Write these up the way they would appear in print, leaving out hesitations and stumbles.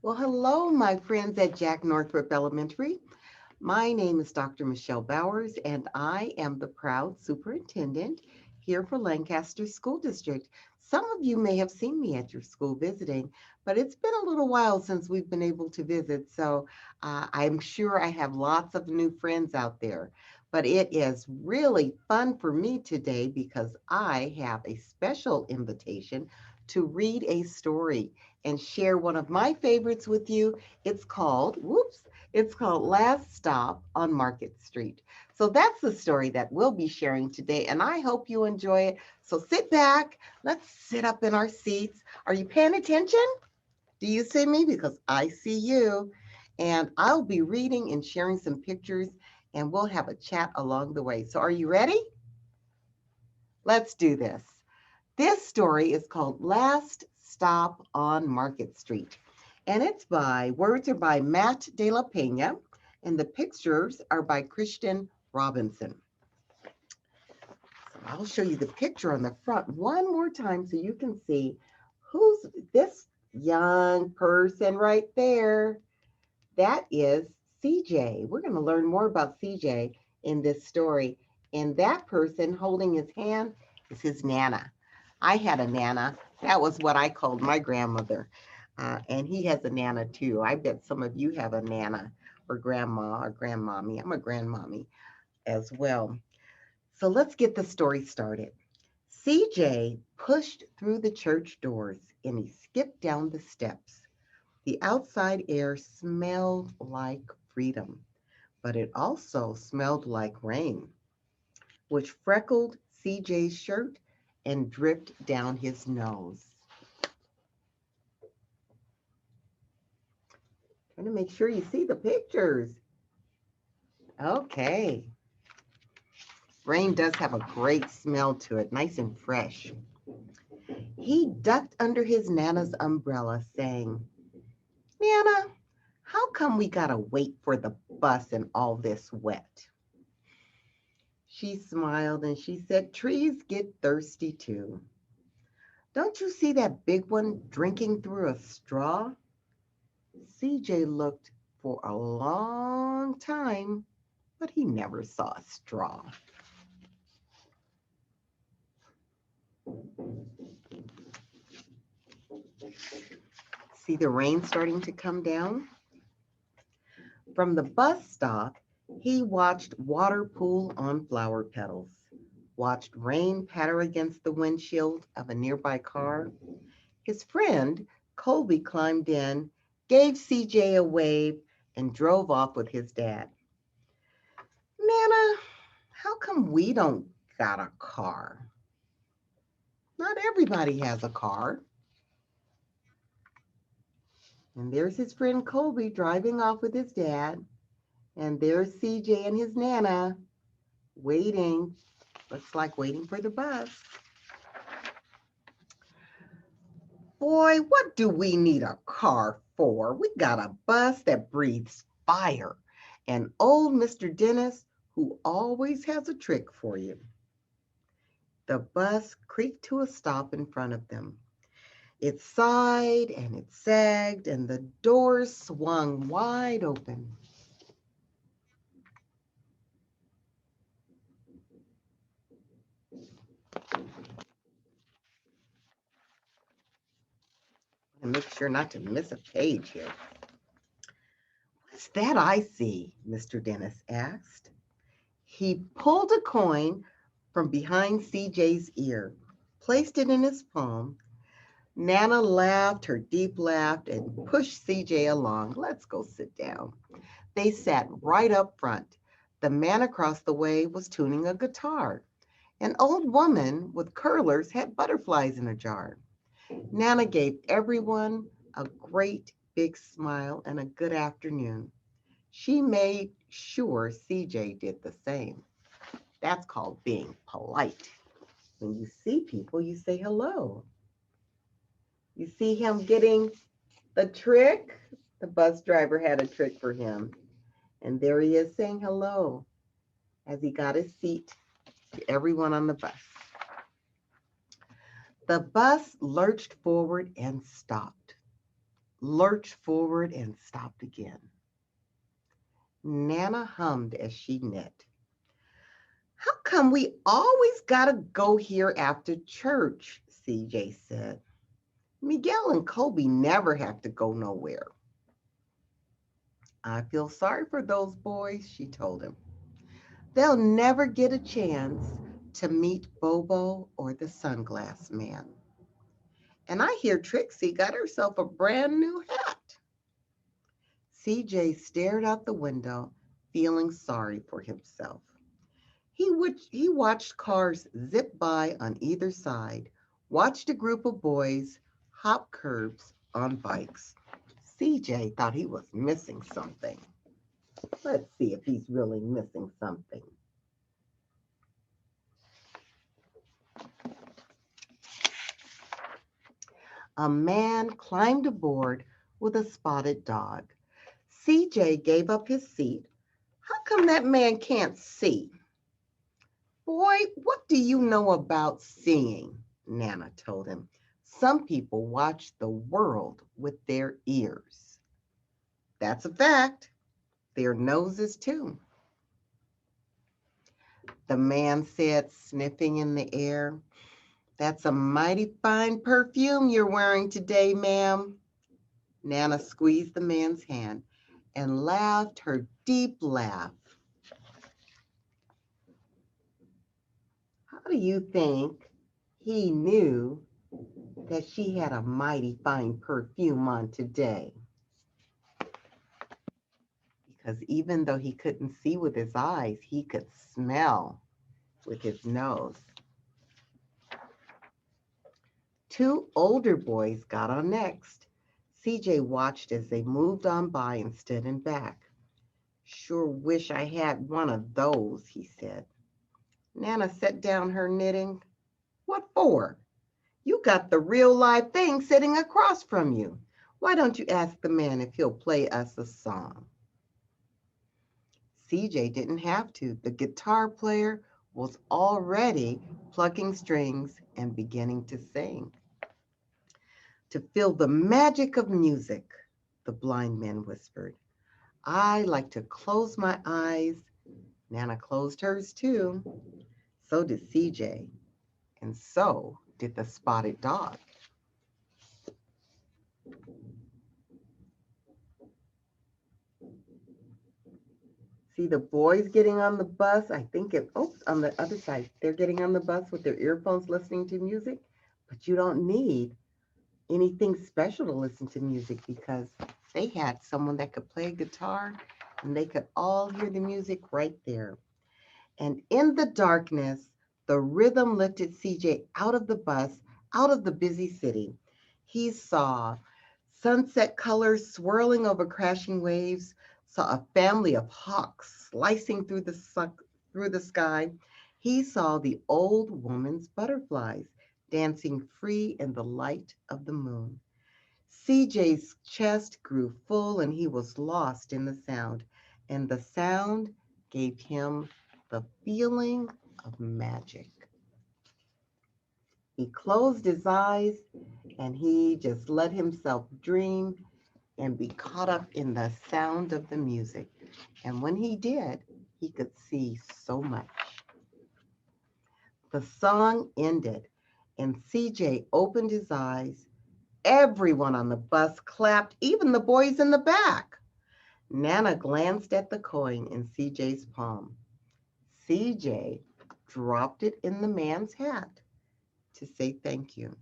Well, hello, my friends at Jack Northrop Elementary. My name is Dr. Michelle Bowers, and I am the proud superintendent here for Lancaster School District. Some of you may have seen me at your school visiting, but it's been a little while since we've been able to visit, so I'm sure I have lots of new friends out there. But it is really fun for me today because I have a special invitation to read a story and share one of my favorites with you. It's called Last Stop on Market Street. So that's the story that we'll be sharing today, and I hope you enjoy it. So sit back, let's sit up in our seats. Are you paying attention? Do you see me? Because I see you. And I'll be reading and sharing some pictures, and we'll have a chat along the way. So are you ready? Let's do this. This story is called Last Stop on Market Street. And words are by Matt De La Pena, and the pictures are by Christian Robinson. So I'll show you the picture on the front one more time so you can see who's this young person right there. That is CJ. We're going to learn more about CJ in this story. And that person holding his hand is his Nana. I had a Nana. That was what I called my grandmother. And he has a Nana too. I bet some of you have a Nana or grandma or grandmommy. I'm a grandmommy as well. So let's get the story started. CJ pushed through the church doors and he skipped down the steps. The outside air smelled like freedom, but it also smelled like rain, which freckled CJ's shirt and dripped down his nose. Trying to make sure you see the pictures. Okay. Rain does have a great smell to it, nice and fresh. He ducked under his Nana's umbrella, saying, Nana, how come we gotta wait for the bus in all this wet? She smiled and she said, trees get thirsty too. Don't you see that big one drinking through a straw? CJ looked for a long time, but he never saw a straw. See the rain starting to come down? From the bus stop, he watched water pool on flower petals, watched rain patter against the windshield of a nearby car. His friend, Colby, climbed in, gave CJ a wave, and drove off with his dad. Nana, how come we don't got a car? Not everybody has a car. And there's his friend Colby driving off with his dad. And there's CJ and his Nana waiting. Looks like waiting for the bus. Boy, what do we need a car for? We got a bus that breathes fire. And old Mr. Dennis, who always has a trick for you. The bus creaked to a stop in front of them. It sighed and it sagged, and the doors swung wide open. And make sure not to miss a page here. What's that I see? Mr. Dennis asked. He pulled a coin from behind CJ's ear, placed it in his palm. Nana laughed her deep laugh and pushed CJ along. Let's go sit down. They sat right up front. The man across the way was tuning a guitar. An old woman with curlers had butterflies in a jar. Nana gave everyone a great big smile and a good afternoon. She made sure CJ did the same. That's called being polite. When you see people, you say hello. You see him getting the trick? The bus driver had a trick for him. And there he is saying hello as he got his seat to everyone on the bus. The bus lurched forward and stopped. lurched forward and stopped again. Nana hummed as she knit. How come we always gotta go here after church? CJ said. Miguel and Kobe never have to go nowhere. I feel sorry for those boys, she told him. They'll never get a chance to meet Bobo or the sunglass man. And I hear Trixie got herself a brand new hat. CJ stared out the window, feeling sorry for himself. He watched cars zip by on either side, watched a group of boys hop curbs on bikes. CJ thought he was missing something. Let's see if he's really missing something. A man climbed aboard with a spotted dog. CJ gave up his seat. How come that man can't see? Boy, what do you know about seeing? Nana told him. Some people watch the world with their ears. That's a fact. Their noses, too. The man said, sniffing in the air. That's a mighty fine perfume you're wearing today, ma'am. Nana squeezed the man's hand and laughed her deep laugh. How do you think he knew that she had a mighty fine perfume on today? Because even though he couldn't see with his eyes, he could smell with his nose. Two older boys got on next. CJ watched as they moved on by and stood in back. Sure wish I had one of those, he said. Nana set down her knitting. What for? You got the real live thing sitting across from you. Why don't you ask the man if he'll play us a song? CJ didn't have to. The guitar player was already plucking strings and beginning to sing. To feel the magic of music, the blind man whispered. I like to close my eyes. Nana closed hers too. So did CJ. And so did the spotted dog. See the boys getting on the bus. I think on the other side, they're getting on the bus with their earphones listening to music, but you don't need anything special to listen to music because they had someone that could play guitar and they could all hear the music right there. And in the darkness, the rhythm lifted CJ out of the bus, out of the busy city. He saw sunset colors swirling over crashing waves, saw a family of hawks slicing through the sky. He saw the old woman's butterflies dancing free in the light of the moon. CJ's chest grew full and he was lost in the sound, and the sound gave him the feeling of magic. He closed his eyes and he just let himself dream and be caught up in the sound of the music. And when he did, he could see so much. The song ended and CJ opened his eyes. Everyone on the bus clapped, even the boys in the back. Nana glanced at the coin in CJ's palm. CJ dropped it in the man's hat to say thank you.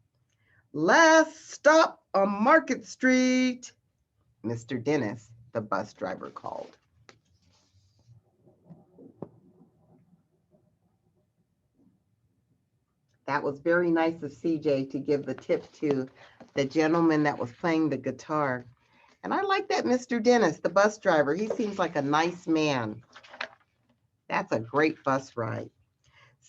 Last stop on Market Street, Mr. Dennis, the bus driver called. That was very nice of CJ to give the tip to the gentleman that was playing the guitar. And I like that Mr. Dennis, the bus driver. He seems like a nice man. That's a great bus ride.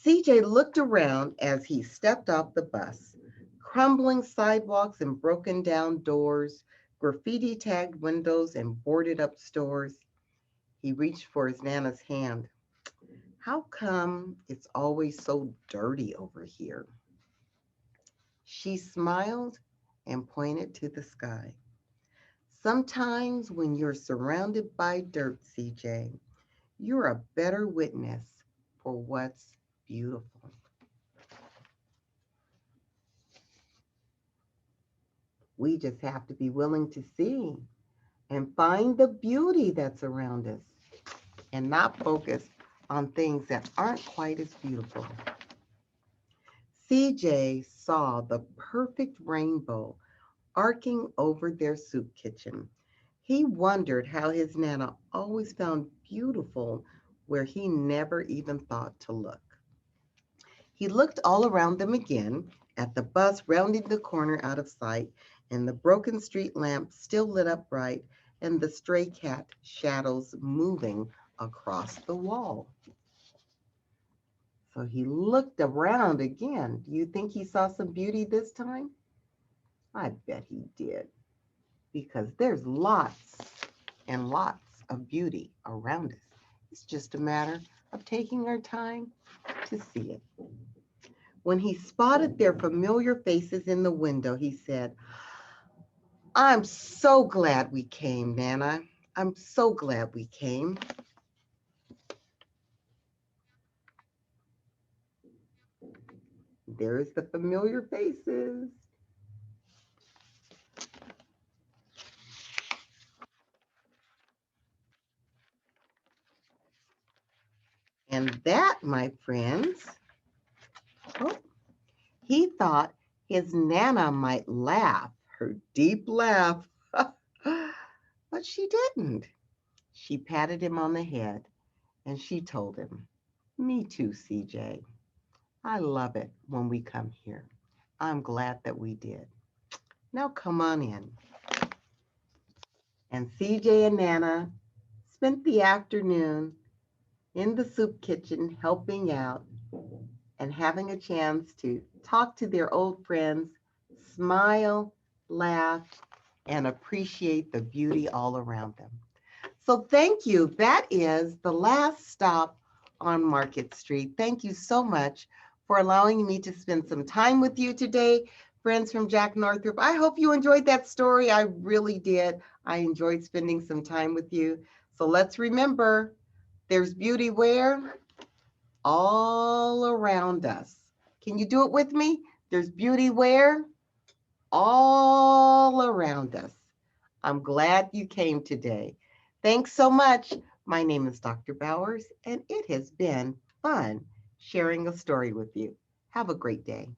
CJ looked around as he stepped off the bus. Crumbling sidewalks and broken down doors, graffiti tagged windows and boarded up stores. He reached for his Nana's hand. How come it's always so dirty over here? She smiled and pointed to the sky. Sometimes when you're surrounded by dirt, CJ, you're a better witness for what's beautiful. We just have to be willing to see and find the beauty that's around us and not focus on things that aren't quite as beautiful. CJ saw the perfect rainbow arcing over their soup kitchen. He wondered how his Nana always found beautiful where he never even thought to look. He looked all around them again, at the bus rounding the corner out of sight, and the broken street lamp still lit up bright, and the stray cat shadows moving across the wall. So he looked around again. Do you think he saw some beauty this time? I bet he did, because there's lots and lots of beauty around us. It's just a matter of taking our time to see it. When he spotted their familiar faces in the window, he said, "I'm so glad we came, Nana. I'm so glad we came." There's the familiar faces. And that, my friends, oh, he thought his Nana might laugh, her deep laugh. But she didn't. She patted him on the head and she told him, "Me too, CJ. I love it when we come here. I'm glad that we did. Now come on in." And CJ and Nana spent the afternoon in the soup kitchen helping out and having a chance to talk to their old friends, smile, laugh, and appreciate the beauty all around them. So thank you. That is the last stop on Market Street. Thank you so much for allowing me to spend some time with you today, friends from Jack Northrop. I hope you enjoyed that story. I really did. I enjoyed spending some time with you. So let's remember, there's beauty where? All around us. Can you do it with me? There's beauty where? All around us. I'm glad you came today. Thanks so much. My name is Dr. Bowers, and it has been fun sharing a story with you. Have a great day.